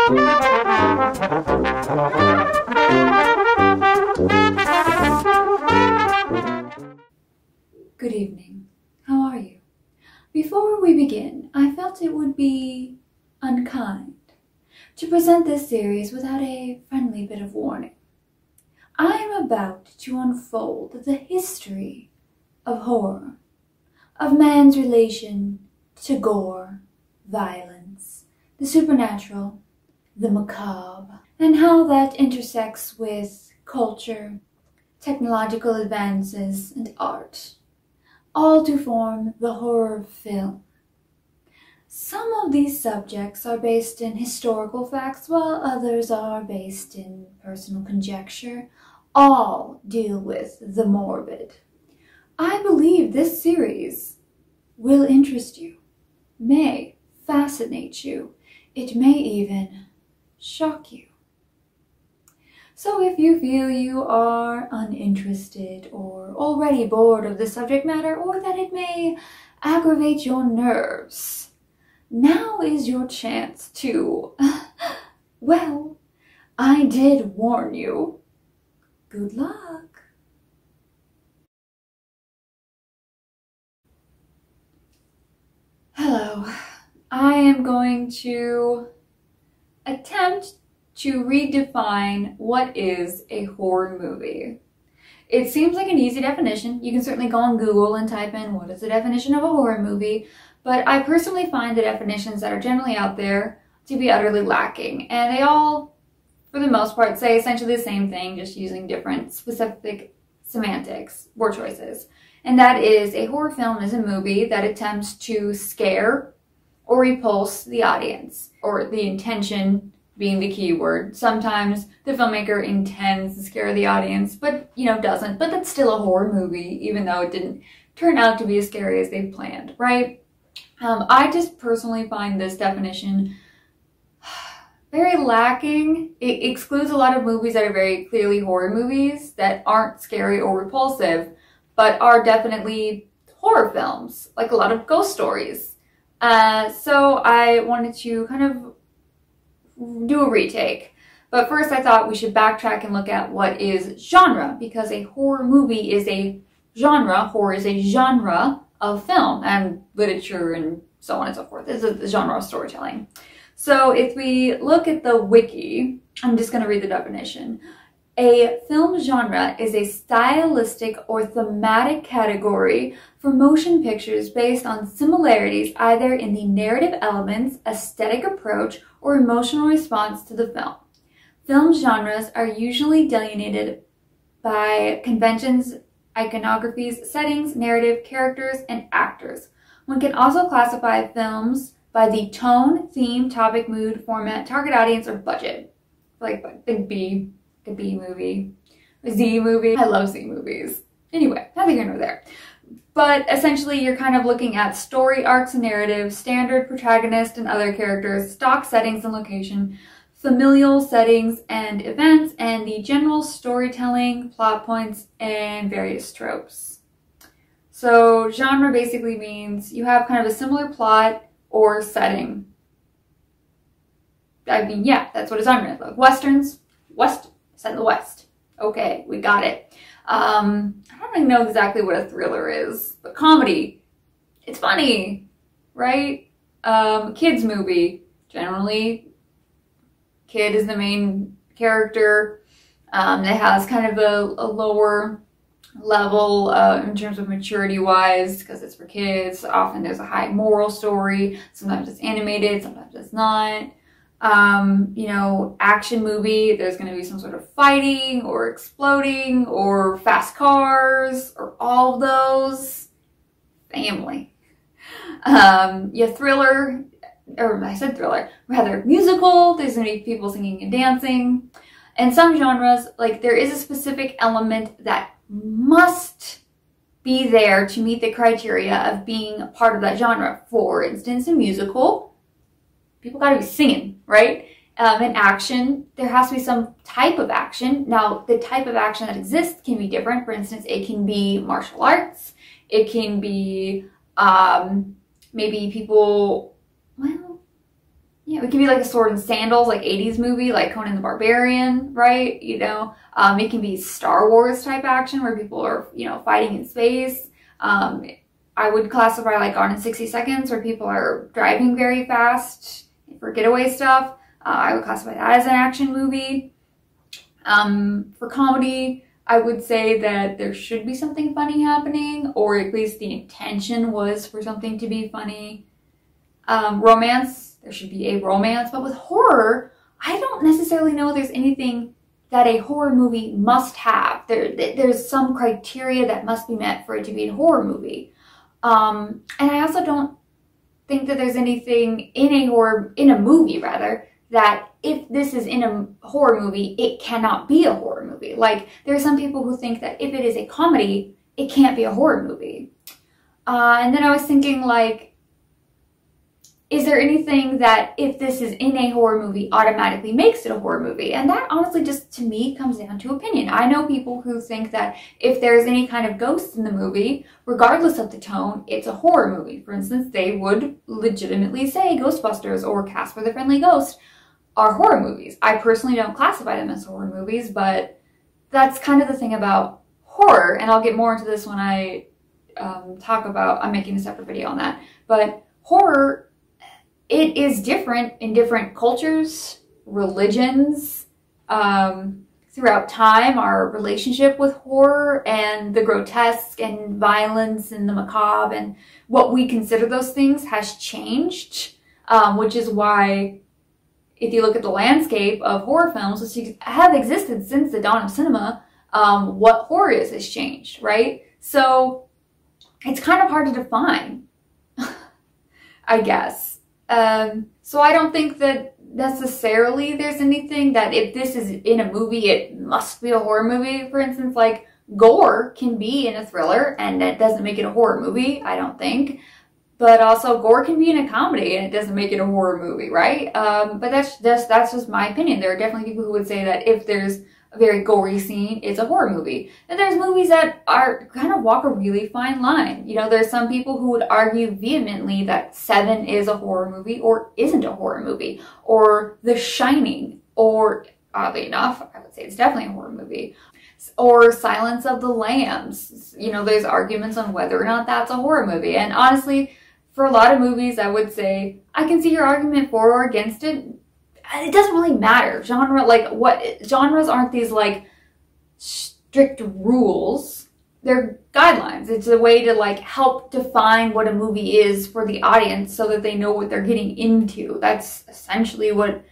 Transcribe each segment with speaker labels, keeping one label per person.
Speaker 1: Good evening. How are you? Before we begin, I felt it would be unkind to present this series without a friendly bit of warning. I am about to unfold the history of horror, of man's relation to gore, violence, the supernatural, the macabre, and how that intersects with culture, technological advances, and art, all to form the horror film. Some of these subjects are based in historical facts, while others are based in personal conjecture. All deal with the morbid. I believe this series will interest you, may fascinate you, it may even shock you. So if you feel you are uninterested or already bored of the subject matter, or that it may aggravate your nerves, now is your chance to, well, I did warn you. Good luck. Hello, I am going to attempt to redefine what is a horror movie. It seems like an easy definition. You can certainly go on Google and type in what is the definition of a horror movie, but I personally find the definitions that are generally out there to be utterly lacking, and they all, for the most part, say essentially the same thing, just using different specific semantics, word choices. And that is, a horror film is a movie that attempts to scare or repulse the audience, or the intention being the key word. Sometimes the filmmaker intends to scare the audience, but, doesn't. But that's still a horror movie, even though it didn't turn out to be as scary as they planned, right? I just personally find this definition very lacking. It excludes a lot of movies that are very clearly horror movies that aren't scary or repulsive, but are definitely horror films, like a lot of ghost stories. So I wanted to kind of do a retake. But first I thought we should backtrack and look at what is genre, because a horror movie is a genre, horror is a genre of film and literature and so on and so forth. It's a genre of storytelling. So if we look at the wiki, I'm just going to read the definition. A film genre is a stylistic or thematic category for motion pictures based on similarities either in the narrative elements, aesthetic approach, or emotional response to the film. Film genres are usually delineated by conventions, iconographies, settings, narrative, characters, and actors. One can also classify films by the tone, theme, topic, mood, format, target audience, or budget. Like the B movie, Z movie. I love Z movies. Anyway, neither here nor there. But essentially, you're kind of looking at story arcs and narratives, standard protagonist and other characters, stock settings and location, familial settings and events, and the general storytelling, plot points, and various tropes. So genre basically means you have kind of a similar plot or setting. I mean, yeah, that's what a genre is. Like westerns, set in the West. Okay, we got it. I don't even know exactly what a thriller is, but comedy, it's funny, right? Kids movie, generally, kid is the main character. It has kind of a lower level in terms of maturity-wise, because it's for kids. Often there's a high moral story. Sometimes it's animated, sometimes it's not. Action movie, there's going to be some sort of fighting or exploding or fast cars or all of those. Family. Thriller, or I said thriller, rather musical, there's going to be people singing and dancing. And some genres, like there is a specific element that must be there to meet the criteria of being a part of that genre. For instance, a musical, people gotta be singing, right? In action, there has to be some type of action. Now, the type of action that exists can be different. For instance, it can be martial arts. It can be maybe people, well, yeah, it can be like a sword and sandals, like 80s movie, like Conan the Barbarian, right? It can be Star Wars type action where people are, fighting in space. I would classify like Gone in 60 Seconds where people are driving very fast for getaway stuff. I would classify that as an action movie. For comedy, I would say that there should be something funny happening, or at least the intention was for something to be funny. Romance, there should be a romance, but with horror, I don't necessarily know there's anything that a horror movie must have. There's some criteria that must be met for it to be a horror movie. And I also don't think that there's anything in a movie rather, that if this is in a horror movie, it cannot be a horror movie. Like, there are some people who think that if it is a comedy, it can't be a horror movie. And then I was thinking, like, is there anything that if this is in a horror movie automatically makes it a horror movie? And that honestly just, to me, comes down to opinion. I know people who think that if there's any kind of ghosts in the movie, regardless of the tone, it's a horror movie. For instance, they would legitimately say Ghostbusters or Casper the Friendly Ghost are horror movies. I personally don't classify them as horror movies, but that's kind of the thing about horror, and I'll get more into this when I I'm making a separate video on that. But horror, it is different in different cultures, religions, throughout time. Our relationship with horror and the grotesque and violence and the macabre and what we consider those things has changed, which is why if you look at the landscape of horror films, which have existed since the dawn of cinema, what horror is has changed, right? So it's kind of hard to define, I guess. So I don't think that necessarily there's anything that if this is in a movie, it must be a horror movie. For instance, like gore can be in a thriller and that doesn't make it a horror movie, I don't think. But also gore can be in a comedy and it doesn't make it a horror movie, right? But that's just my opinion. There are definitely people who would say that if there's a very gory scene, it's a horror movie. And there's movies that are kind of walk a really fine line. There's some people who would argue vehemently that Seven is a horror movie or isn't a horror movie, or The Shining, or oddly enough, I would say it's definitely a horror movie, or Silence of the Lambs. There's arguments on whether or not that's a horror movie. And honestly, for a lot of movies, I would say I can see your argument for or against it. It doesn't really matter. Genres aren't these like strict rules. They're guidelines. It's a way to like help define what a movie is for the audience so that they know what they're getting into. That's essentially what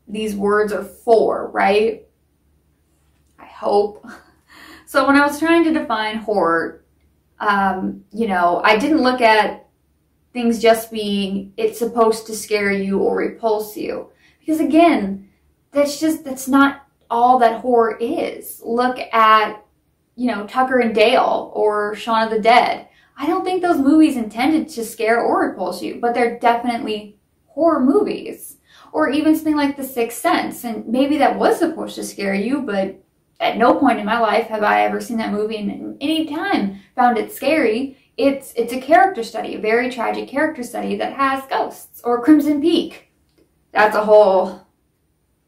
Speaker 1: these words are for, right? I hope. So when I was trying to define horror, I didn't look at things just being it's supposed to scare you or repulse you. Because again, that's not all that horror is. Look at, Tucker and Dale or Shaun of the Dead. I don't think those movies intended to scare or repulse you, but they're definitely horror movies. Or even something like The Sixth Sense, and maybe that was supposed to scare you, but at no point in my life have I ever seen that movie and any time found it scary. It's a character study, a very tragic character study that has ghosts. Or Crimson Peak. That's a whole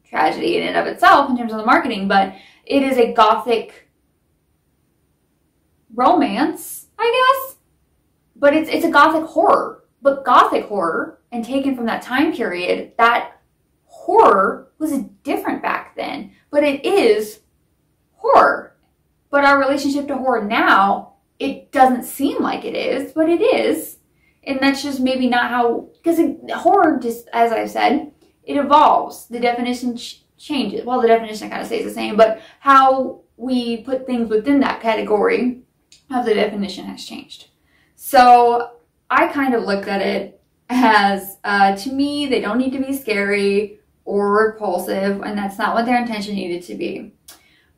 Speaker 1: tragedy in and of itself in terms of the marketing, but it is a gothic romance, I guess. But it's a gothic horror. But gothic horror, and taken from that time period, that horror was different back then. But it is horror. But our relationship to horror now, it doesn't seem like it is, but it is. And that's just maybe not how, because horror, just as I've said, it evolves. The definition changes. Well, the definition kind of stays the same, but how we put things within that category of the definition has changed. So I kind of looked at it as, to me, they don't need to be scary or repulsive, and that's not what their intention needed to be.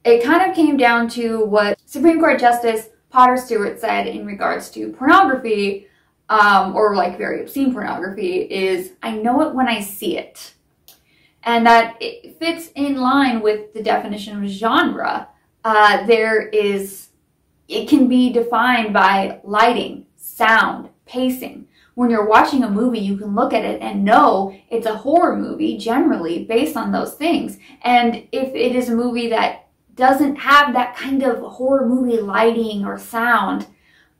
Speaker 1: It kind of came down to what Supreme Court Justice Potter Stewart said in regards to pornography, or like very obscene pornography, is I know it when I see it. And that it fits in line with the definition of genre. It can be defined by lighting, sound, pacing, when you're watching a movie, you can look at it and know it's a horror movie generally based on those things. And if it is a movie that doesn't have that kind of horror movie lighting or sound,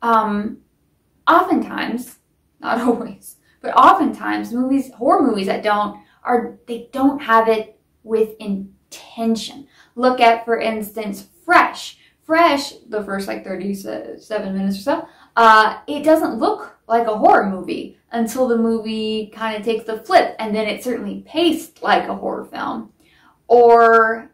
Speaker 1: oftentimes, not always, but oftentimes horror movies that don't have it with intention. Look at, for instance, Fresh. Fresh, the first like 37 minutes or so, it doesn't look like a horror movie until the movie kind of takes the flip, and then it's certainly paced like a horror film. Or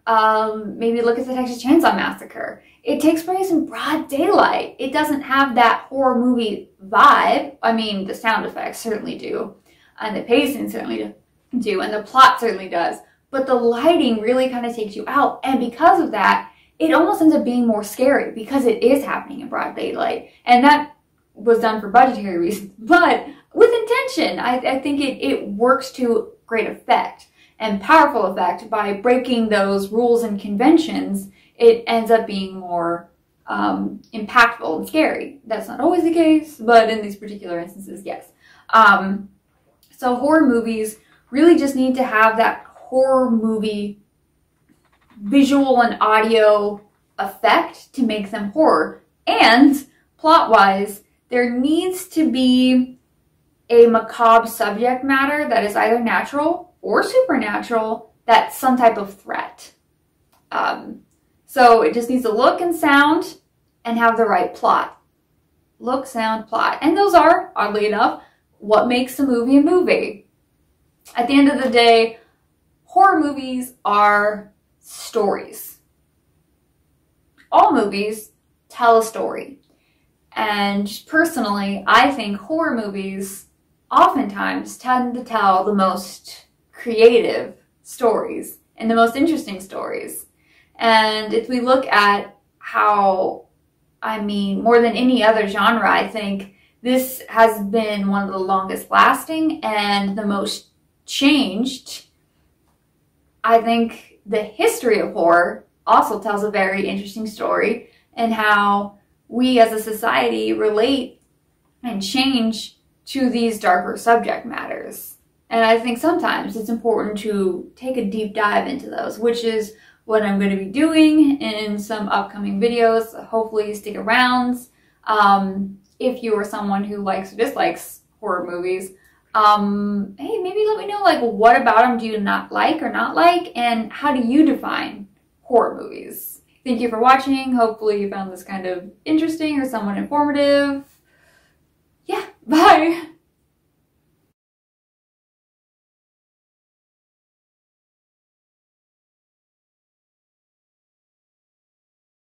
Speaker 1: maybe look at the Texas Chainsaw Massacre. It takes place in broad daylight. It doesn't have that horror movie vibe. I mean, the sound effects certainly do, and the pacing certainly do, and the plot certainly does. But the lighting really kind of takes you out, and because of that, it almost ends up being more scary because it is happening in broad daylight. And that was done for budgetary reasons, but with intention. I think it works to great effect and powerful effect. By breaking those rules and conventions, it ends up being more impactful and scary. That's not always the case, but in these particular instances, yes. So horror movies really just need to have that horror movie visual and audio effect to make them horror. And plot-wise, there needs to be a macabre subject matter that is either natural or supernatural, that's some type of threat. So it just needs to look and sound and have the right plot. Look, sound, plot. And those are, oddly enough, what makes a movie a movie. At the end of the day, horror movies are stories. All movies tell a story. And personally, I think horror movies oftentimes tend to tell the most creative stories and the most interesting stories. And if we look at how, more than any other genre, I think this has been one of the longest lasting and the most changed. I think the history of horror also tells a very interesting story, and how we as a society relate and change to these darker subject matters. And I think sometimes it's important to take a deep dive into those, which is what I'm going to be doing in some upcoming videos. Hopefully stick around. If you are someone who likes or dislikes horror movies, hey, maybe let me know, like, what about them do you not like or not like, and how do you define horror movies? Thank you for watching. Hopefully you found this kind of interesting or somewhat informative. Yeah, bye!